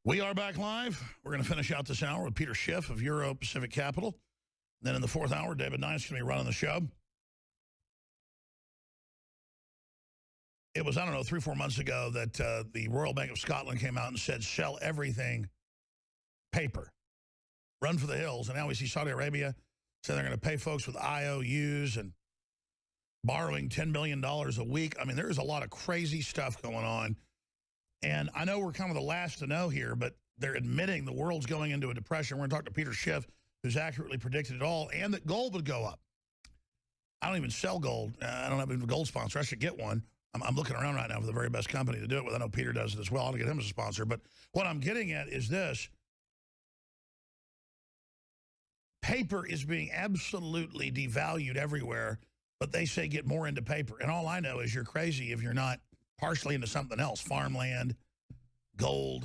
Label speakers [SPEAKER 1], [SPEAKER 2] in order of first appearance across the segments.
[SPEAKER 1] We are back live. We're going to finish out this hour with Peter Schiff of Euro Pacific Capital. Then in the fourth hour, David Knight's going to be running the show. It was, I don't know, 3 or 4 months ago that the Royal Bank of Scotland came out and said, sell everything paper. Run for the hills. And now we see Saudi Arabia say they're going to pay folks with IOUs and borrowing $10 million a week. I mean, there's a lot of crazy stuff going on. And I know we're kind of the last to know here, but they're admitting the world's going into a depression. We're going to talk to Peter Schiff, who's accurately predicted it all, and that gold would go up. I don't even sell gold. I don't have a gold sponsor. I should get one. I'm looking around right now for the very best company to do it with. I know Peter does it as well. I'll get him as a sponsor. But what I'm getting at is this. Paper is being absolutely devalued everywhere, but they say get more into paper. And all I know is you're crazy if you're not partially into something else, farmland, gold,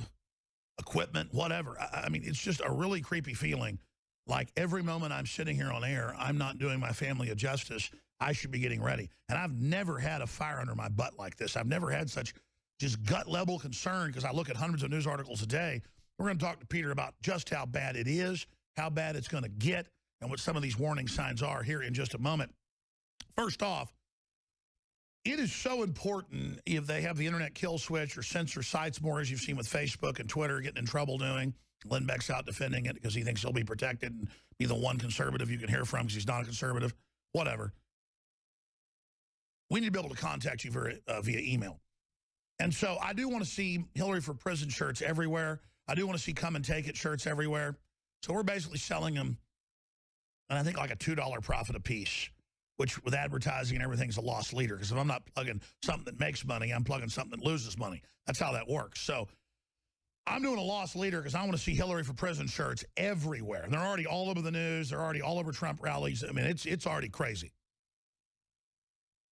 [SPEAKER 1] equipment, whatever. I mean, it's just a really creepy feeling. Like every moment I'm sitting here on air, I'm not doing my family a justice. I should be getting ready. And I've never had a fire under my butt like this. I've never had such just gut level concern because I look at hundreds of news articles a day. We're going to talk to Peter about just how bad it is, how bad it's going to get, and what some of these warning signs are here in just a moment. First off, it is so important if they have the internet kill switch or censor sites more, as you've seen with Facebook and Twitter getting in trouble doing. Lindbeck's out defending it because he thinks he'll be protected and be the one conservative you can hear from because he's not a conservative, whatever. We need to be able to contact you via email. And so I do want to see Hillary for Prison shirts everywhere. I do want to see Come and Take It shirts everywhere. So we're basically selling them, and I think like a $2 profit a piece, which with advertising and everything is a lost leader. Because if I'm not plugging something that makes money, I'm plugging something that loses money. That's how that works. So I'm doing a lost leader because I want to see Hillary for Prison shirts everywhere. And they're already all over the news. They're already all over Trump rallies. I mean, it's already crazy.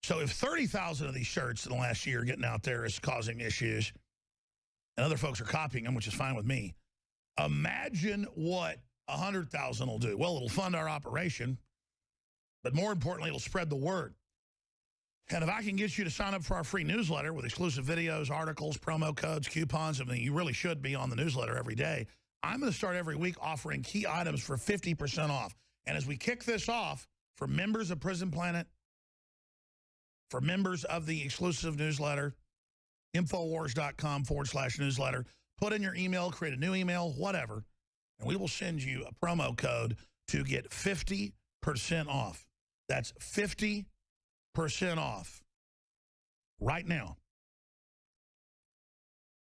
[SPEAKER 1] So if 30,000 of these shirts in the last year getting out there is causing issues, and other folks are copying them, which is fine with me, imagine what 100,000 will do. Well, it'll fund our operation. But more importantly, it'll spread the word. And if I can get you to sign up for our free newsletter with exclusive videos, articles, promo codes, coupons, I mean, you really should be on the newsletter every day. I'm going to start every week offering key items for 50% off. And as we kick this off, for members of Prison Planet, for members of the exclusive newsletter, Infowars.com/newsletter, put in your email, create a new email, whatever, and we will send you a promo code to get 50% off. That's 50% off right now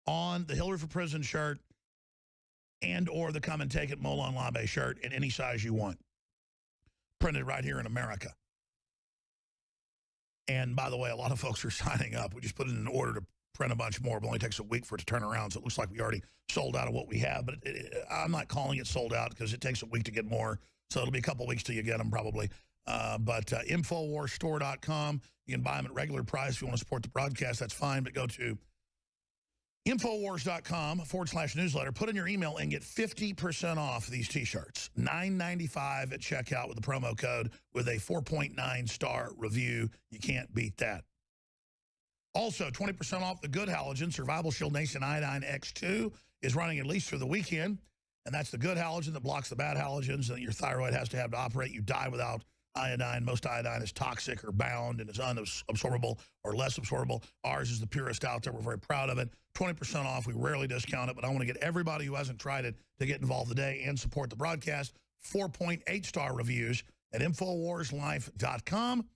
[SPEAKER 1] on the Hillary for Prison shirt and or the Come and Take It Molon Labe shirt in any size you want. Printed right here in America. And by the way, a lot of folks are signing up. We just put in an order to print a bunch more, but it only takes a week for it to turn around. So it looks like we already sold out of what we have. But I'm not calling it sold out because it takes a week to get more. So it'll be a couple weeks till you get them probably. But InfoWarsStore.com. You can buy them at regular price. If you want to support the broadcast, that's fine. But go to Infowars.com/newsletter. Put in your email and get 50% off these T-shirts. $9.95 at checkout with the promo code with a 4.9-star review. You can't beat that. Also, 20% off the Good Halogen. Survival Shield Nation Iodine X2 is running at least through the weekend. And that's the good halogen that blocks the bad halogens that your thyroid has to have to operate. You die without iodine. Most iodine is toxic or bound and is unabsorbable or less absorbable. Ours is the purest out there. We're very proud of it. 20% off. We rarely discount it, but I want to get everybody who hasn't tried it to get involved today and support the broadcast. 4.8-star reviews at InfoWarsLife.com.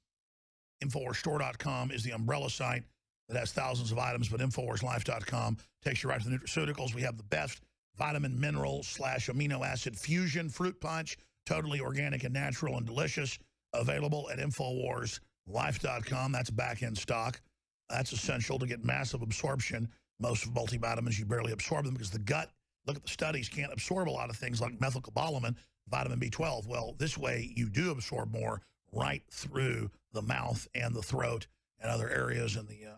[SPEAKER 1] InfoWarsStore.com is the umbrella site that has thousands of items, but InfoWarsLife.com takes you right to the nutraceuticals. We have the best vitamin, mineral / amino acid fusion fruit punch, totally organic and natural and delicious, available at InfoWarsLife.com. That's back in stock. That's essential to get massive absorption. Most multivitamins, you barely absorb them because the gut, look at the studies, can't absorb a lot of things like methylcobalamin, vitamin B12. Well, this way you do absorb more right through the mouth and the throat and other areas, and the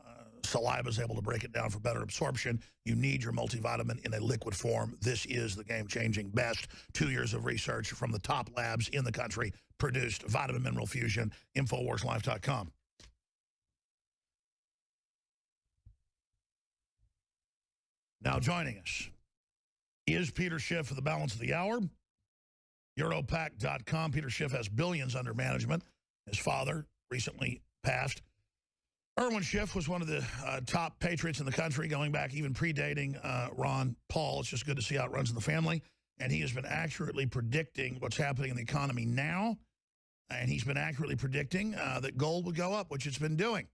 [SPEAKER 1] saliva is able to break it down for better absorption. You need your multivitamin in a liquid form. This is the game-changing best. 2 years of research from the top labs in the country produced vitamin mineral fusion, InfoWarsLife.com. Now joining us is Peter Schiff for the balance of the hour. Europac.com. Peter Schiff has billions under management. His father recently passed. Irwin Schiff was one of the top patriots in the country, going back even predating Ron Paul. It's just good to see how it runs in the family. And he has been accurately predicting what's happening in the economy now. And he's been accurately predicting that gold would go up, which it's been doing,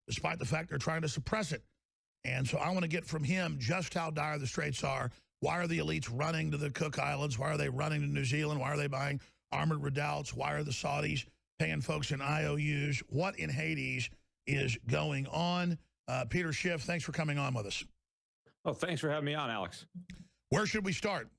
[SPEAKER 1] despite the fact they're trying to suppress it. And so I want to get from him just how dire the straits are. Why are the elites running to the Cook Islands? Why are they running to New Zealand? Why are they buying armored redoubts? Why are the Saudis paying folks in IOUs? What in Hades is going on? Peter Schiff, thanks for coming on with us.
[SPEAKER 2] Oh, thanks for having me on, Alex.
[SPEAKER 1] Where should we start?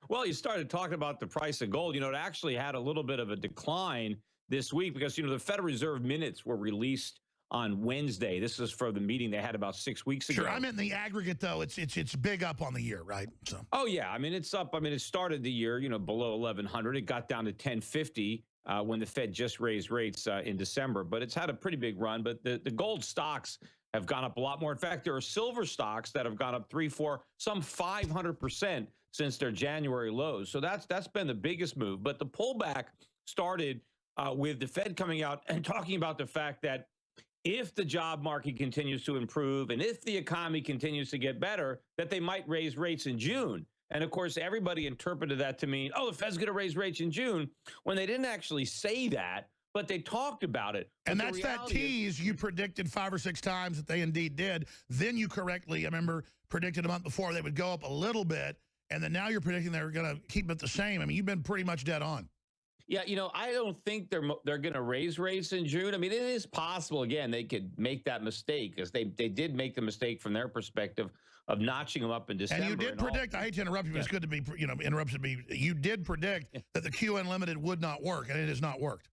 [SPEAKER 2] Well, you started talking about the price of gold. You know, it actually had a little bit of a decline this week because, you know, the Federal Reserve minutes were released on Wednesday. This is for the meeting they had about 6 weeks ago.
[SPEAKER 1] Sure, I meant in the aggregate, though. It's big up on the year, right? So.
[SPEAKER 2] Oh, yeah. I mean, it's up. I mean, it started the year, you know, below 1,100. It got down to 1050 when the Fed just raised rates in December. But it's had a pretty big run. But the gold stocks have gone up a lot more. In fact, there are silver stocks that have gone up 3, 4, some 500% since their January lows. So that's been the biggest move. But the pullback started with the Fed coming out and talking about the fact that if the job market continues to improve and if the economy continues to get better, that they might raise rates in June. And of course, everybody interpreted that to mean, oh, the Fed's going to raise rates in June, when they didn't actually say that, but they talked about it.
[SPEAKER 1] And that's that tease you predicted 5 or 6 times that they indeed did. Then you correctly, I remember, predicted a month before they would go up a little bit. And then now you're predicting they're going to keep it the same. I mean, you've been pretty much dead on.
[SPEAKER 2] Yeah, you know, I don't think they're going to raise rates in June. I mean, it is possible, again, they could make that mistake, because they did make the mistake from their perspective of notching them up in December.
[SPEAKER 1] And you did predict, I hate to interrupt you, but it's good to be, you know, interrupted me. You did predict that the Q Unlimited would not work, and it has not worked.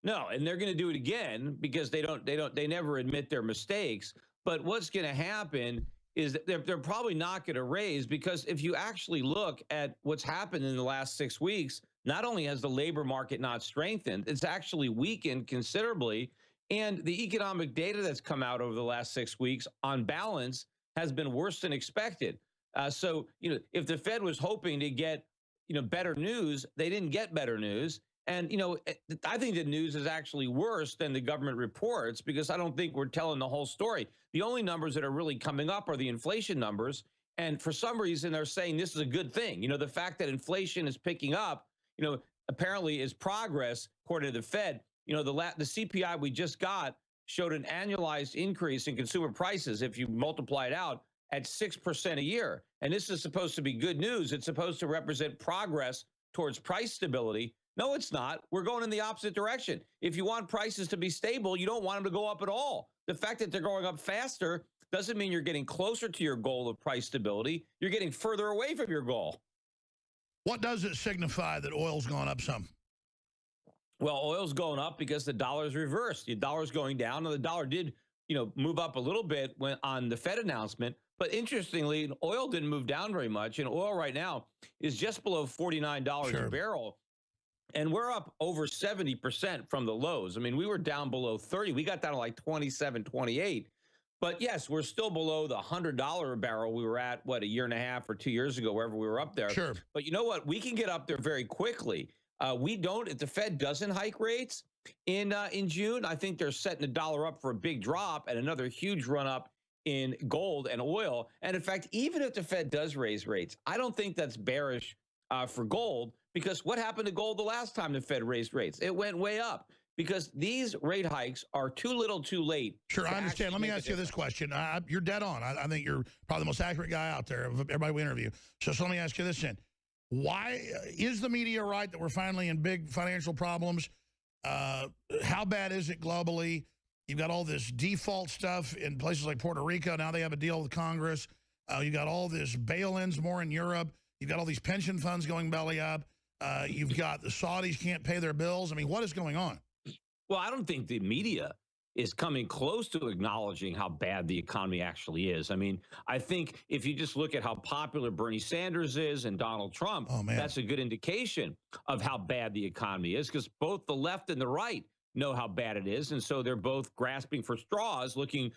[SPEAKER 2] No, and they're going to do it again because they never admit their mistakes. But what's going to happen is that they're probably not going to raise, because if you actually look at what's happened in the last 6 weeks, not only has the labor market not strengthened, it's actually weakened considerably. And the economic data that's come out over the last 6 weeks, on balance, has been worse than expected. So, you know, if the Fed was hoping to get, you know, better news, they didn't get better news. And, you know, I think the news is actually worse than the government reports, because I don't think we're telling the whole story. The only numbers that are really coming up are the inflation numbers. And for some reason, they're saying this is a good thing. You know, the fact that inflation is picking up, you know, apparently is progress, according to the Fed. You know, the CPI we just got showed an annualized increase in consumer prices, if you multiply it out, at 6% a year. And this is supposed to be good news. It's supposed to represent progress towards price stability. No, it's not. We're going in the opposite direction. If you want prices to be stable, you don't want them to go up at all. The fact that they're going up faster doesn't mean you're getting closer to your goal of price stability. You're getting further away from your goal.
[SPEAKER 1] What does it signify that oil's gone up some?
[SPEAKER 2] Well, oil's going up because the dollar's reversed. The dollar's going down, and the dollar did, you know, move up a little bit when on the Fed announcement. But interestingly, oil didn't move down very much, and oil right now is just below $49 a barrel. And we're up over 70% from the lows. I mean, we were down below 30. We got down to like 27, 28. But yes, we're still below the $100 a barrel we were at, what, a year and a half or 2 years ago, wherever we were up there.
[SPEAKER 1] Sure.
[SPEAKER 2] But you know what? We can get up there very quickly. We don't, if the Fed doesn't hike rates in June, I think they're setting the dollar up for a big drop and another huge run up in gold and oil. And in fact, even if the Fed does raise rates, I don't think that's bearish for gold, because what happened to gold the last time the Fed raised rates? It went way up, because these rate hikes are too little too late.
[SPEAKER 1] Sure, I understand. Let me ask you this question. You're dead on. I think you're probably the most accurate guy out there of everybody we interview. So let me ask you this then. Why is the media right that we're finally in big financial problems? How bad is it globally? You've got all this default stuff in places like Puerto Rico. Now they have a deal with Congress. You got all this bail-ins more in Europe. You've got all these pension funds going belly up. You've got the Saudis can't pay their bills. I mean, what is going on?
[SPEAKER 2] Well, I don't think the media is coming close to acknowledging how bad the economy actually is. I mean, I think if you just look at how popular Bernie Sanders is and Donald Trump, that's a good indication of how bad the economy is, because both the left and the right know how bad it is, and so they're both grasping for straws, looking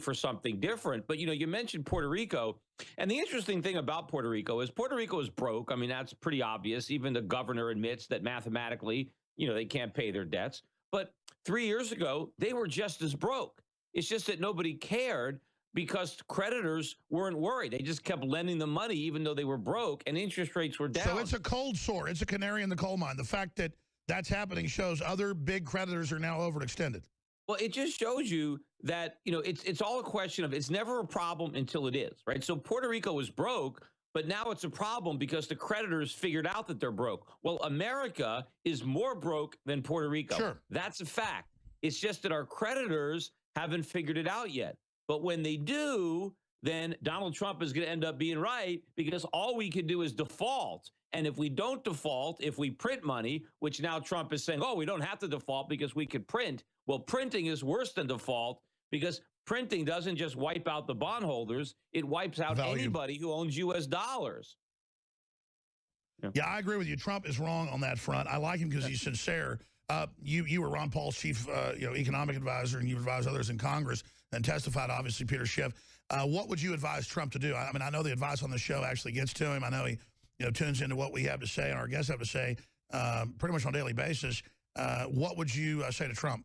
[SPEAKER 2] for something different. But you mentioned Puerto Rico, and the interesting thing about Puerto Rico is broke. I mean, that's pretty obvious. Even the governor admits that mathematically, they can't pay their debts. But 3 years ago, they were just as broke. It's just that nobody cared because creditors weren't worried. They just kept lending them money even though they were broke and interest rates were down.
[SPEAKER 1] So it's a cold sore. It's a canary in the coal mine. The fact that that's happening shows other big creditors are now overextended.
[SPEAKER 2] Well, it just shows you that, it's all a question of it's never a problem until it is, right? So Puerto Rico was broke, but now it's a problem because the creditors figured out that they're broke. Well, America is more broke than Puerto Rico.
[SPEAKER 1] Sure.
[SPEAKER 2] That's a fact. It's just that our creditors haven't figured it out yet. But when they do, then Donald Trump is going to end up being right because all we can do is default. And if we don't default, if we print money, which now Trump is saying, oh, we don't have to default because we could print. Well, printing is worse than default because printing doesn't just wipe out the bondholders. It wipes out anybody who owns U.S. dollars.
[SPEAKER 1] Yeah, I agree with you. Trump is wrong on that front. I like him because he's sincere. You were Ron Paul's chief economic advisor, and you advised others in Congress and testified, obviously, Peter Schiff. What would you advise Trump to do? I mean, I know the advice on the show actually gets to him. I know he tunes into what we have to say and our guests have to say pretty much on a daily basis. What would you say to Trump?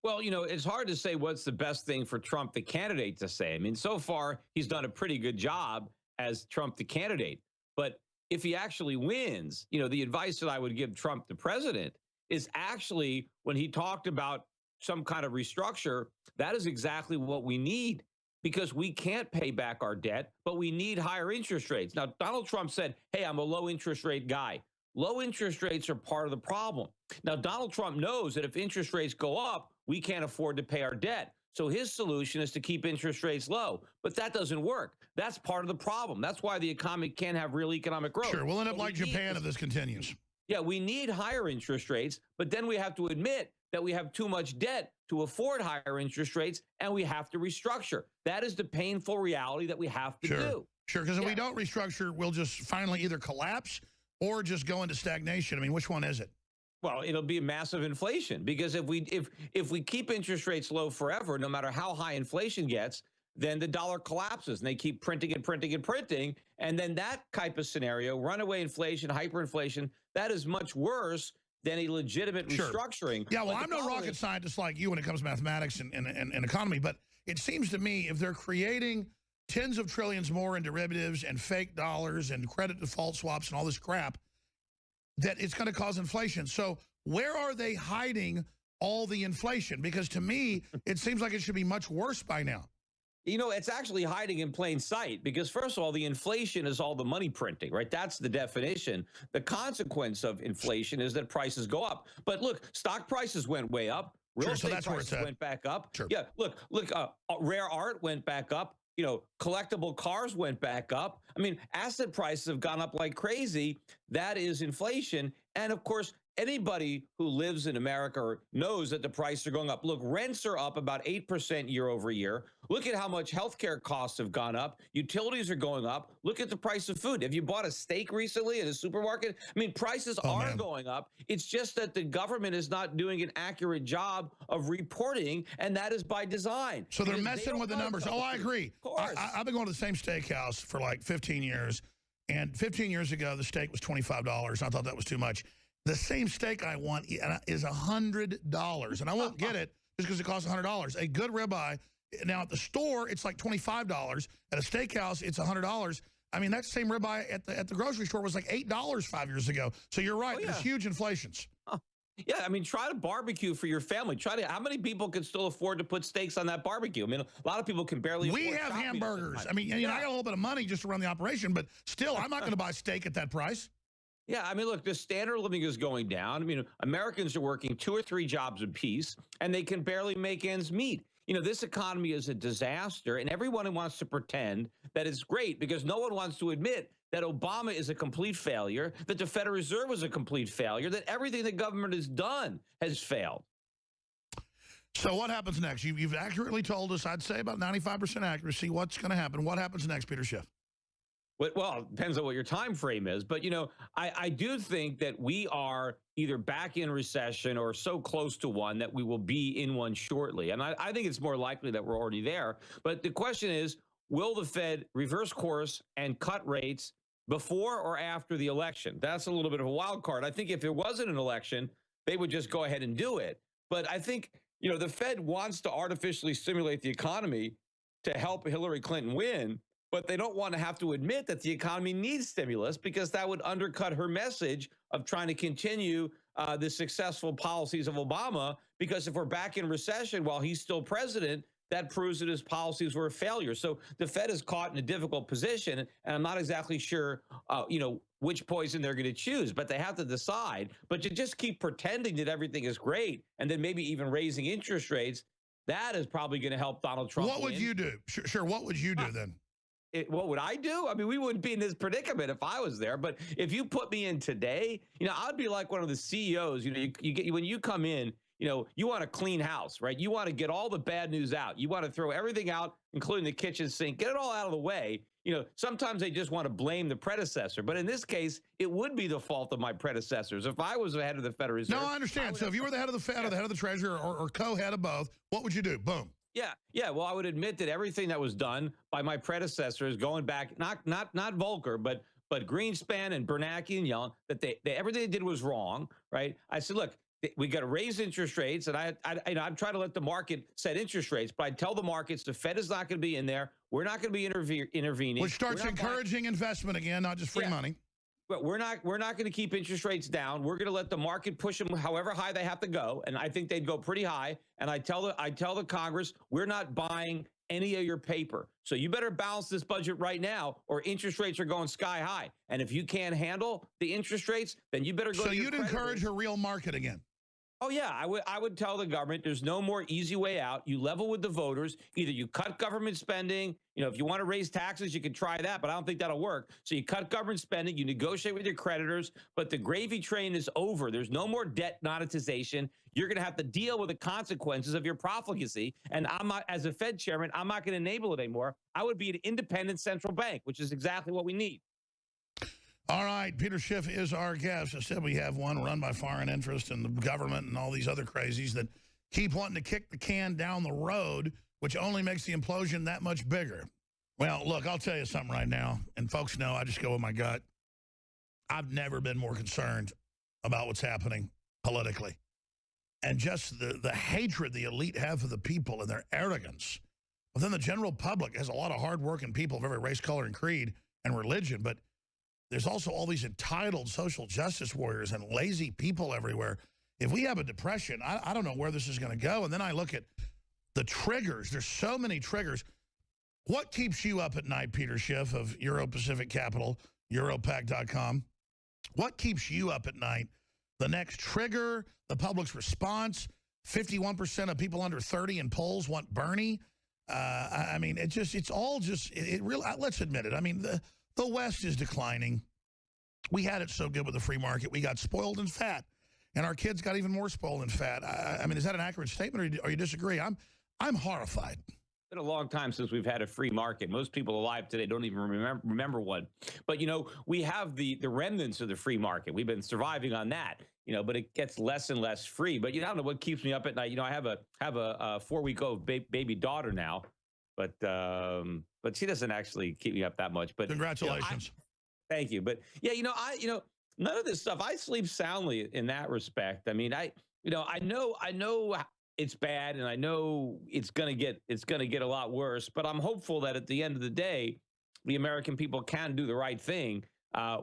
[SPEAKER 2] Well, it's hard to say what's the best thing for Trump, the candidate, to say. I mean, so far, he's done a pretty good job as Trump, the candidate. But if he actually wins, the advice that I would give Trump, the president, is actually when he talked about some kind of restructure, that is exactly what we need because we can't pay back our debt, but we need higher interest rates. Now, Donald Trump said, hey, I'm a low interest rate guy. Low interest rates are part of the problem. Now, Donald Trump knows that if interest rates go up, we can't afford to pay our debt. So his solution is to keep interest rates low. But that doesn't work. That's part of the problem. That's why the economy can't have real economic growth.
[SPEAKER 1] Sure, we'll end up like Japan if this continues.
[SPEAKER 2] Yeah, we need higher interest rates, but then we have to admit that we have too much debt to afford higher interest rates, and we have to restructure. That is the painful reality that we have to do.
[SPEAKER 1] Sure, because if we don't restructure, we'll just finally either collapse or just go into stagnation. I mean, which one is it?
[SPEAKER 2] Well, it'll be massive inflation because if we keep interest rates low forever, no matter how high inflation gets, then the dollar collapses and they keep printing and printing and printing. And then that type of scenario, runaway inflation, hyperinflation, that is much worse than a legitimate restructuring.
[SPEAKER 1] Yeah, well, I'm no rocket scientist like you when it comes to mathematics and economy, but it seems to me if they're creating tens of trillions more in derivatives and fake dollars and credit default swaps and all this crap, that it's going to cause inflation. So where are they hiding all the inflation? Because to me, it seems like it should be much worse by now.
[SPEAKER 2] It's actually hiding in plain sight because, first of all, the inflation is all the money printing, right? That's the definition. The consequence of inflation is that prices go up. But look, stock prices went way up. Real estate prices went back up.
[SPEAKER 1] Sure.
[SPEAKER 2] Yeah, look, rare art went back up. Collectible cars went back up. I mean, asset prices have gone up like crazy. That is inflation. And of course, anybody who lives in America knows that the prices are going up. Look, rents are up about 8% year over year. Look at how much healthcare costs have gone up. Utilities are going up. Look at the price of food. Have you bought a steak recently at a supermarket? I mean, prices are going up. It's just that the government is not doing an accurate job of reporting, and that is by design.
[SPEAKER 1] So they're messing with the numbers. Oh, I agree.
[SPEAKER 2] Of course.
[SPEAKER 1] I've been going to the same steakhouse for like 15 years, and 15 years ago, the steak was $25. I thought that was too much. The same steak I want is $100, and I won't get it just because it costs $100. A good ribeye, now at the store, it's like $25. At a steakhouse, it's $100. I mean, that same ribeye at the grocery store was like $8 5 years ago. So you're right, there's huge inflations.
[SPEAKER 2] Yeah, I mean, try to barbecue for your family. How many people can still afford to put steaks on that barbecue? I mean, a lot of people can barely afford.
[SPEAKER 1] We have hamburgers. I mean, I got a little bit of money just to run the operation, but still, I'm not going to buy steak at that price.
[SPEAKER 2] Yeah, I mean, look, the standard of living is going down. I mean, Americans are working 2 or 3 jobs apiece, and they can barely make ends meet. This economy is a disaster, and everyone wants to pretend that it's great because no one wants to admit that Obama is a complete failure, that the Federal Reserve was a complete failure, that everything the government has done has failed.
[SPEAKER 1] So what happens next? You've accurately told us, I'd say about 95% accuracy, what's going to happen. What happens next, Peter Schiff?
[SPEAKER 2] Well, it depends on what your time frame is. But, I do think that we are either back in recession or so close to one that we will be in one shortly. And I think it's more likely that we're already there. But the question is, will the Fed reverse course and cut rates before or after the election? That's a little bit of a wild card. I think if there wasn't an election, they would just go ahead and do it. But I think, the Fed wants to artificially stimulate the economy to help Hillary Clinton win. But they don't want to have to admit that the economy needs stimulus because that would undercut her message of trying to continue the successful policies of Obama. Because if we're back in recession while he's still president, that proves that his policies were a failure. So the Fed is caught in a difficult position, and I'm not exactly sure, which poison they're going to choose, but they have to decide. But to just keep pretending that everything is great and then maybe even raising interest rates, that is probably going to help Donald Trump
[SPEAKER 1] What would you do? Sure. What would you do then?
[SPEAKER 2] What would I do? I mean, we wouldn't be in this predicament if I was there. But if you put me in today, I'd be like one of the CEOs. You get when you come in, you want a clean house, right? You want to get all the bad news out. You want to throw everything out, including the kitchen sink, get it all out of the way. Sometimes they just want to blame the predecessor. But in this case, it would be the fault of my predecessors. If I was the head of the Federal Reserve.
[SPEAKER 1] No, I understand. So if you were the head of the Fed or the head of the Treasury or co-head of both, what would you do? Boom.
[SPEAKER 2] Yeah. Well, I would admit that everything that was done by my predecessors, going back, not Volcker, but Greenspan and Bernanke and Yellen, that they everything they did was wrong, right? I said, look, we got to raise interest rates, and I'd try to let the market set interest rates, but I'd tell the markets the Fed is not going to be in there. We're not going to be intervening.
[SPEAKER 1] Which starts encouraging investment again, not just free money.
[SPEAKER 2] But we're not going to keep interest rates down. We're going to let the market push them however high they have to go, and I think they'd go pretty high. And I tell the Congress, we're not buying any of your paper. So you better balance this budget right now, or interest rates are going sky high. And if you can't handle the interest rates, then you better go.
[SPEAKER 1] So you'd encourage a real market again.
[SPEAKER 2] Oh, yeah, I would tell the government there's no more easy way out. You level with the voters. Either you cut government spending. If you want to raise taxes, you can try that, but I don't think that'll work. So you cut government spending, you negotiate with your creditors, but the gravy train is over. There's no more debt monetization. You're going to have to deal with the consequences of your profligacy. And I'm not, as a Fed chairman, I'm not going to enable it anymore. I would be an independent central bank, which is exactly what we need.
[SPEAKER 1] All right, Peter Schiff is our guest. I said we have one run by foreign interest and the government and all these other crazies that keep wanting to kick the can down the road, which only makes the implosion that much bigger. Well, look, I'll tell you something right now, and folks know I just go with my gut. I've never been more concerned about what's happening politically. And just the hatred the elite have for the people and their arrogance. But then the general public has a lot of hardworking people of every race, color, and creed and religion, but there's also all these entitled social justice warriors and lazy people everywhere. If we have a depression, I don't know where this is going to go. And then I look at the triggers. There's so many triggers. What keeps you up at night, Peter Schiff of Euro-Pacific Capital, Europac.com? What keeps you up at night? The next trigger, the public's response, 51% of people under 30 in polls want Bernie. I mean, it's all just, let's admit it. I mean, the West is declining. We had it so good with the free market. We got spoiled and fat. And our kids got even more spoiled and fat. I mean, is that an accurate statement, or you disagree? I'm horrified.
[SPEAKER 2] It's been a long time since we've had a free market. Most people alive today don't even remember one. But, we have the remnants of the free market. We've been surviving on that, but it gets less and less free. But, I don't know what keeps me up at night. I have a 4-week-old baby daughter now. But she doesn't actually keep me up that much. But
[SPEAKER 1] congratulations.
[SPEAKER 2] Thank you. But yeah, none of this stuff. I sleep soundly in that respect. I mean, I know it's bad, and I know it's gonna get a lot worse. But I'm hopeful that at the end of the day, the American people can do the right thing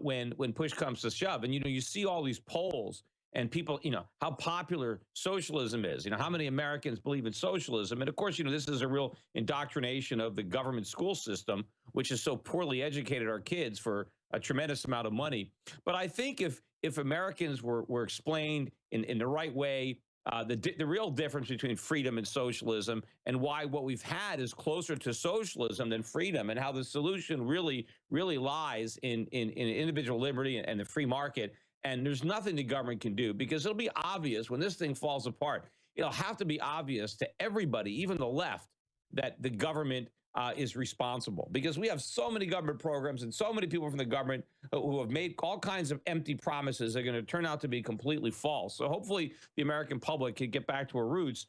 [SPEAKER 2] when push comes to shove. And you see all these polls. And people, how popular socialism is, how many Americans believe in socialism. And of course, this is a real indoctrination of the government school system, which has so poorly educated our kids for a tremendous amount of money. But I think if Americans were explained in the right way, the real difference between freedom and socialism, and why what we've had is closer to socialism than freedom, and how the solution really lies in individual liberty and the free market. And there's nothing the government can do, because it'll be obvious when this thing falls apart. It'll have to be obvious to everybody, even the left, that the government is responsible, because we have so many government programs and so many people from the government who have made all kinds of empty promises that are going to turn out to be completely false. So hopefully the American public can get back to our roots,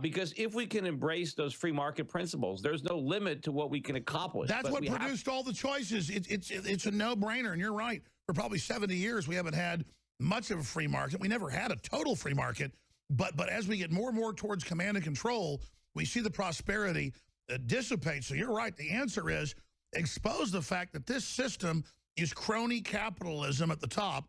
[SPEAKER 2] because if we can embrace those free market principles, there's no limit to what we can accomplish.
[SPEAKER 1] That's what produced all the choices. It's a no-brainer, and you're right. For probably 70 years, we haven't had much of a free market. We never had a total free market, but as we get more and more towards command and control, we see the prosperity dissipate. So you're right. The answer is expose the fact that this system is crony capitalism at the top,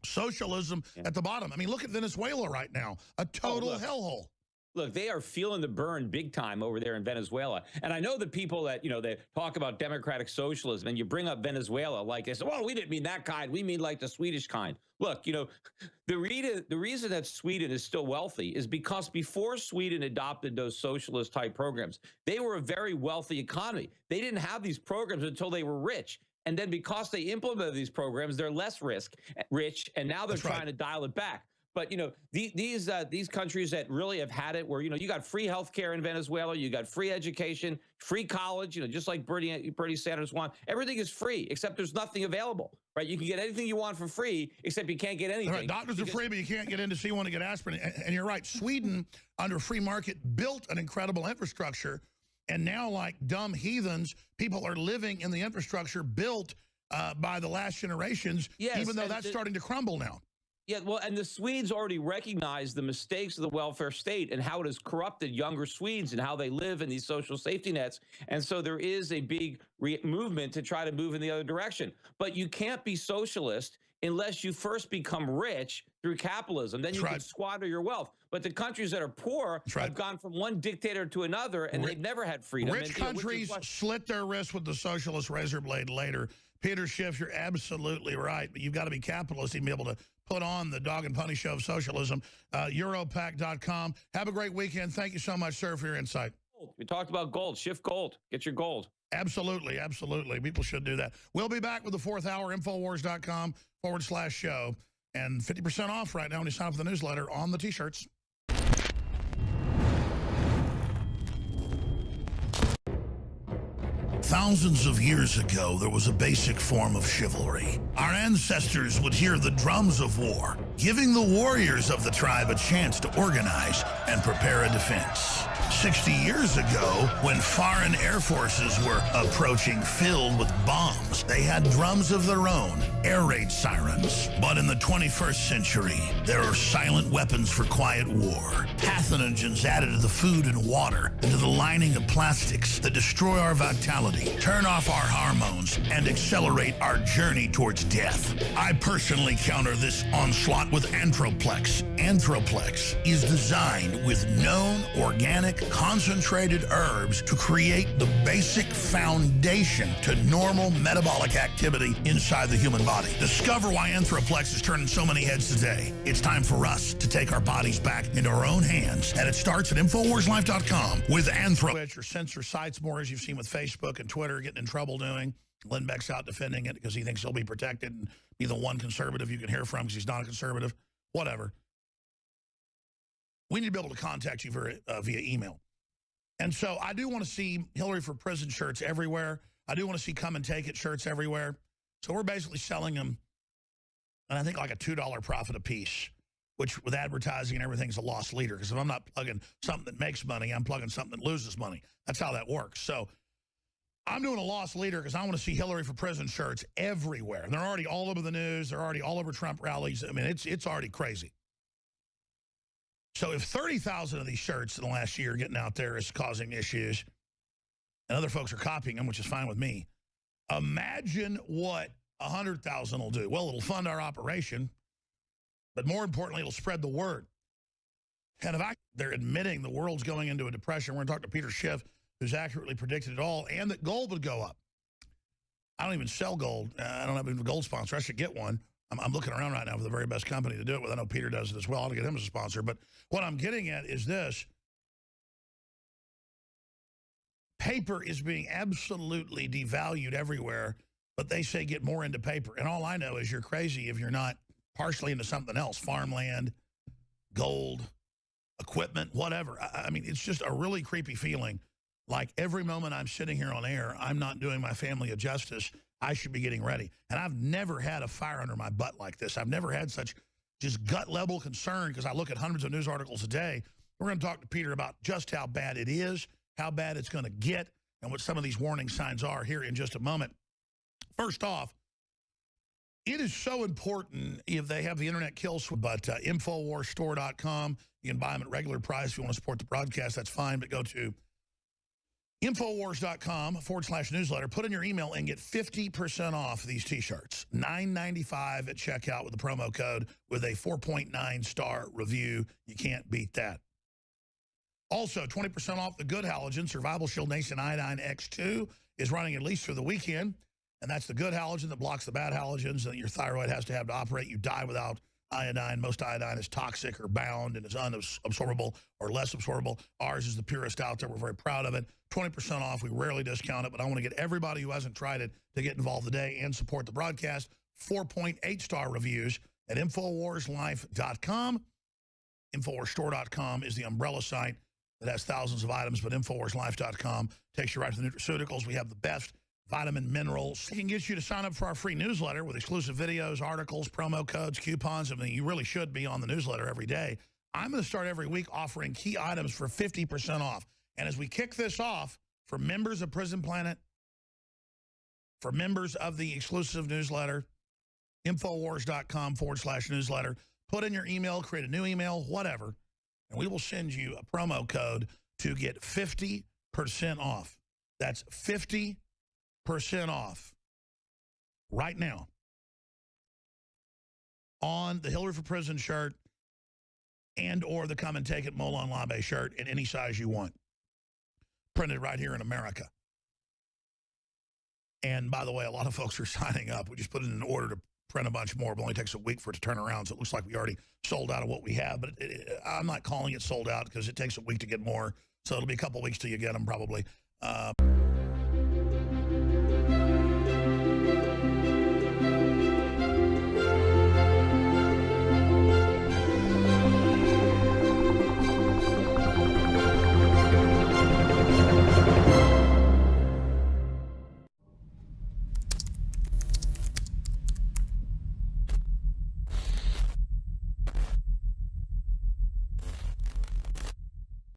[SPEAKER 1] socialism at the bottom. I mean, look at Venezuela right now, a total hellhole.
[SPEAKER 2] Look, they are feeling the burn big time over there in Venezuela. And I know the people that, they talk about democratic socialism, and you bring up Venezuela, like they say, well, we didn't mean that kind. We mean like the Swedish kind. Look, the reason that Sweden is still wealthy is because before Sweden adopted those socialist type programs, they were a very wealthy economy. They didn't have these programs until they were rich. And then because they implemented these programs, they're less rich, and now they're trying to dial it back. But, these countries that really have had it where, you got free health care in Venezuela, you got free education, free college, just like Bernie Sanders wants. Everything is free, except there's nothing available, right? You can get anything you want for free, except you can't get anything.
[SPEAKER 1] Right, doctors are free, but you can't get in to see one to get aspirin. And you're right. Sweden, under free market, built an incredible infrastructure. And now, like dumb heathens, people are living in the infrastructure built by the last generations, even though that's starting to crumble now.
[SPEAKER 2] Yeah, well, and the Swedes already recognize the mistakes of the welfare state and how it has corrupted younger Swedes and how they live in these social safety nets. And so there is a big movement to try to move in the other direction. But you can't be socialist unless you first become rich through capitalism. Then you can squander your wealth. But the countries that are poor have gone from one dictator to another, and they've never had freedom.
[SPEAKER 1] Rich countries slit their wrists with the socialist razor blade later. Peter Schiff, you're absolutely right, but you've got to be capitalist and be able to put on the dog and pony show of socialism. Europac.com. Have a great weekend. Thank you so much, sir, for your insight.
[SPEAKER 2] We talked about gold. Shift gold. Get your gold.
[SPEAKER 1] Absolutely, absolutely. People should do that. We'll be back with the fourth hour, Infowars.com/show. And 50% off right now when you sign up for the newsletter on the T-shirts. Thousands of years ago, there was a basic form of chivalry. Our ancestors would hear the drums of war, giving the warriors of the tribe a chance to organize and prepare a defense. 60 years ago, when foreign air forces were approaching filled with bombs, they had drums of their own, air raid sirens. But in the 21st century, there are silent weapons for quiet war. Pathogens added to the food and water, into the lining of plastics that destroy our vitality, turn off our hormones, and accelerate our journey towards death. I personally counter this onslaught with Anthroplex. Anthroplex is designed with known organic concentrated herbs to create the basic foundation to normal metabolic activity inside the human body. Discover why Anthroplex is turning so many heads today. It's time for us to take our bodies back into our own hands, and it starts at InfoWarsLife.com with Anthroplex. Or censor sites more, as you've seen with Facebook and Twitter getting in trouble doing. Lindbeck's out defending it because he thinks he'll be protected and be the one conservative you can hear from because he's not a conservative. Whatever. We need to be able to contact you via email. And so I do want to see Hillary for Prison shirts everywhere. I do want to see Come and Take It shirts everywhere. So we're basically selling them, and I think like a $2 profit a piece, which with advertising and everything is a lost leader. Because if I'm not plugging something that makes money, I'm plugging something that loses money. That's how that works. So I'm doing a lost leader because I want to see Hillary for Prison shirts everywhere. And they're already all over the news. They're already all over Trump rallies. I mean, it's already crazy. So if 30,000 of these shirts in the last year getting out there is causing issues, and other folks are copying them, which is fine with me, imagine what 100,000 will do. Well, it'll fund our operation, but more importantly, it'll spread the word. And if they're admitting the world's going into a depression, we're going to talk to Peter Schiff, who's accurately predicted it all, and that gold would go up. I don't even sell gold. I don't have a gold sponsor. I should get one. I'm looking around right now for the very best company to do it with. I know Peter does it as well. I'll get him as a sponsor. But what I'm getting at is this. Paper is being absolutely devalued everywhere, but they say get more into paper. And all I know is you're crazy if you're not partially into something else, farmland, gold, equipment, whatever. I mean, it's just a really creepy feeling like every moment I'm sitting here on air, I'm not doing my family a justice. I should be getting ready. And I've never had a fire under my butt like this. I've never had such just gut-level concern because I look at hundreds of news articles a day. We're going to talk to Peter about just how bad it is, how bad it's going to get, and what some of these warning signs are here in just a moment. First off, it is so important if they have the internet kills, but InfoWarsStore.com, you can buy them at regular price. If you want to support the broadcast, that's fine, but go to Infowars.com/newsletter, put in your email and get 50% off these T-shirts. $9.95 at checkout with the promo code with a 4.9-star review. You can't beat that. Also, 20% off the Good Halogen. Survival Shield Nation Iodine X2 is running at least through the weekend. And that's the good halogen that blocks the bad halogens that your thyroid has to have to operate. You die without iodine. Most iodine is toxic or bound and is unabsorbable or less absorbable. Ours is the purest out there. We're very proud of it. 20% off. We rarely discount it, but I want to get everybody who hasn't tried it to get involved today and support the broadcast. 4.8-star reviews at InfoWarsLife.com. InfoWarsStore.com is the umbrella site that has thousands of items, but InfoWarsLife.com takes you right to the nutraceuticals. We have the best vitamin minerals. It can get you to sign up for our free newsletter with exclusive videos, articles, promo codes, coupons. I mean, you really should be on the newsletter every day. I'm going to start every week offering key items for 50% off. And as we kick this off, for members of Prison Planet, for members of the exclusive newsletter, Infowars.com/newsletter, put in your email, create a new email, whatever, and we will send you a promo code to get 50% off. That's 50% off right now on the Hillary for Prison shirt and or the Come and Take It Molon Labe shirt in any size you want. Printed right here in America. And by the way, a lot of folks are signing up. We just put in an order to print a bunch more, but it only takes a week for it to turn around, so it looks like we already sold out of what we have. But I'm not calling it sold out because it takes a week to get more, so it'll be a couple weeks till you get them probably.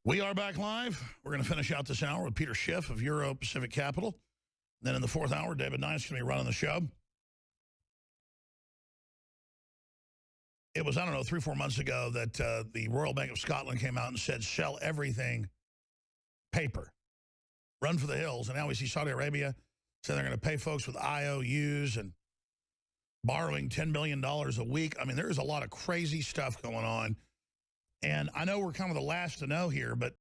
[SPEAKER 1] We are back live. We're going to finish out this hour with Peter Schiff of Euro Pacific Capital. Then in the fourth hour, David Knight's going to be running the show. It was, I don't know, 3 or 4 months ago that the Royal Bank of Scotland came out and said, sell everything paper. Run for the hills. And now we see Saudi Arabia saying they're going to pay folks with IOUs and borrowing $10 billion a week. I mean, there is a lot of crazy stuff going on. And I know we're kind of the last to know here, but